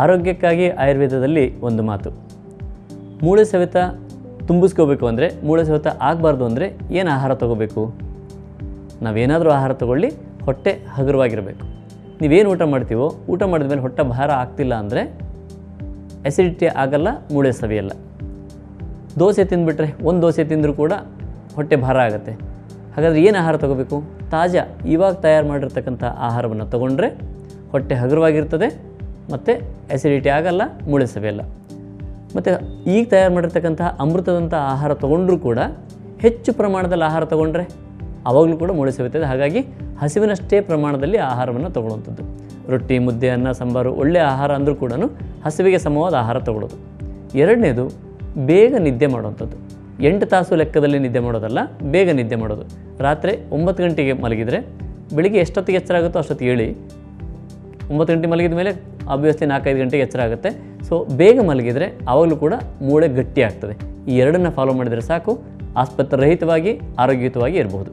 ಆರೋಗ್ಯಕ್ಕಾಗಿ ಆಯುರ್ವೇದದಲ್ಲಿ ಒಂದು ಮಾತು, ಮೂಳೆ ಸವೆತ ತುಂಬಿಸ್ಕೋಬೇಕು ಅಂದರೆ, ಮೂಳೆ ಸವೆತ ಆಗಬಾರ್ದು ಅಂದರೆ ಏನು ಆಹಾರ ತೊಗೋಬೇಕು? ನಾವೇನಾದರೂ ಆಹಾರ ತೊಗೊಳ್ಳಿ, ಹೊಟ್ಟೆ ಹಗುರವಾಗಿರಬೇಕು. ನೀವೇನು ಊಟ ಮಾಡ್ತೀವೋ, ಊಟ ಮಾಡಿದ ಮೇಲೆ ಹೊಟ್ಟೆ ಭಾರ ಆಗ್ತಿಲ್ಲ ಅಂದರೆ ಆ್ಯಸಿಡಿಟಿ ಆಗಲ್ಲ, ಮೂಳೆ ಸವಿಯಲ್ಲ. ದೋಸೆ ತಿಂದುಬಿಟ್ರೆ, ಒಂದು ದೋಸೆ ತಿಂದರೂ ಕೂಡ ಹೊಟ್ಟೆ ಭಾರ ಆಗುತ್ತೆ. ಹಾಗಾದರೆ ಏನು ಆಹಾರ ತೊಗೋಬೇಕು? ತಾಜಾ ಇವಾಗ ತಯಾರು ಮಾಡಿರ್ತಕ್ಕಂಥ ಆಹಾರವನ್ನು ತೊಗೊಂಡ್ರೆ ಹೊಟ್ಟೆ ಹಗುರವಾಗಿರ್ತದೆ ಮತ್ತು ಆ್ಯಸಿಡಿಟಿ ಆಗಲ್ಲ, ಮೂಳೆ ಸವಿಯಲ್ಲ. ಮತ್ತು ಈಗ ತಯಾರು ಮಾಡಿರ್ತಕ್ಕಂತಹ ಅಮೃತದಂಥ ಆಹಾರ ತೊಗೊಂಡ್ರೂ ಕೂಡ ಹೆಚ್ಚು ಪ್ರಮಾಣದಲ್ಲಿ ಆಹಾರ ತೊಗೊಂಡ್ರೆ ಆವಾಗಲೂ ಕೂಡ ಮೂಳೆ ಸವಿತದೆ. ಹಾಗಾಗಿ ಹಸಿವಿನಷ್ಟೇ ಪ್ರಮಾಣದಲ್ಲಿ ಆಹಾರವನ್ನು ತೊಗೊಳ್ಳುವಂಥದ್ದು. ರೊಟ್ಟಿ, ಮುದ್ದೆ, ಅನ್ನ, ಸಾಂಬಾರು ಒಳ್ಳೆಯ ಆಹಾರ ಅಂದರೂ ಕೂಡ ಹಸಿವಿಗೆ ಸಮವಾದ ಆಹಾರ ತೊಗೊಳ್ಳೋದು. ಎರಡನೇದು, ಬೇಗ ನಿದ್ದೆ ಮಾಡುವಂಥದ್ದು. 8 ತಾಸು ಲೆಕ್ಕದಲ್ಲಿ ನಿದ್ದೆ ಮಾಡೋದಲ್ಲ, ಬೇಗ ನಿದ್ದೆ ಮಾಡೋದು. ರಾತ್ರಿ 9 ಗಂಟೆಗೆ ಮಲಗಿದರೆ ಬೆಳಿಗ್ಗೆ ಎಷ್ಟೊತ್ತಿಗೆ ಎಚ್ಚರ ಆಗುತ್ತೋ ಅಷ್ಟೊತ್ತಿಗೆ ಹೇಳಿ. 9 ಗಂಟೆ ಮಲಗಿದ ಮೇಲೆ ಆಬ್ವಿಯಸ್ಲಿ 4-5 ಗಂಟೆಗೆ ಎಚ್ಚರ ಆಗುತ್ತೆ. ಸೊ ಬೇಗ ಮಲಗಿದರೆ ಆವಾಗಲೂ ಕೂಡ ಮೂಳೆ ಗಟ್ಟಿ ಆಗ್ತದೆ. ಈ ಎರಡನ್ನು ಫಾಲೋ ಮಾಡಿದರೆ ಸಾಕು, ಆಸ್ಪತ್ರೆ ರಹಿತವಾಗಿ ಆರೋಗ್ಯಯುತವಾಗಿ ಇರಬಹುದು.